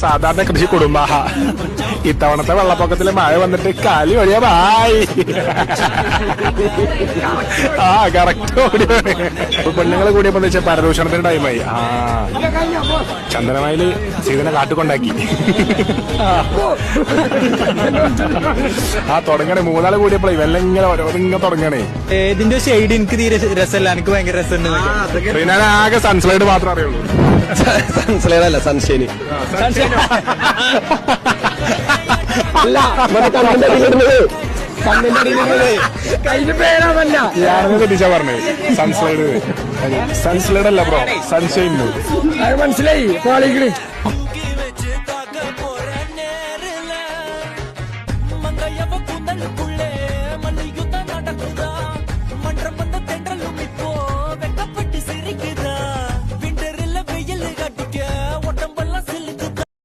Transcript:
സാധാരണ കൃഷി കുടുംബാഹ ഇത്തവണത്തെ വെള്ളപ്പൊക്കത്തില് മഴ വന്നിട്ട് കാലി ഒഴിയാ ബായ്. ആ കറക്റ്റ് ഓടിയാണ്. പെണ്ണുങ്ങള് കൂടിയപ്പോ വെച്ചാൽ പരദൂഷണത്തിന് ടൈമായി. ചന്ദനമയില് സീതനെ കാട്ടുകൊണ്ടാക്കി. തുടങ്ങണേ മൂന്നാള് കൂടിയപ്പോഴേ ഇവെല്ലാം ഇങ്ങനെ ഓരോന്നിങ്ങനെ തുടങ്ങണേ. ഇതിന്റെ ഷെയ്ഡ് എനിക്ക് തീരെ രസമല്ല, എനിക്ക് ഭയങ്കര രസമുണ്ട്. പിന്നെ ആകെ സൺസ്ലൈഡ് മാത്രമേ അറിയുള്ളൂ. സൺസ്ലൈഡ് അല്ല സൺഷൈന്. അല്ല തെറ്റിച്ചാ പറഞ്ഞേ. സൺസ്ലൈഡ് അല്ല ബ്രോ, സൺഷൈൻ. മനസ്സിലായി. மங்கையவ குந்தலுக்குள்ளே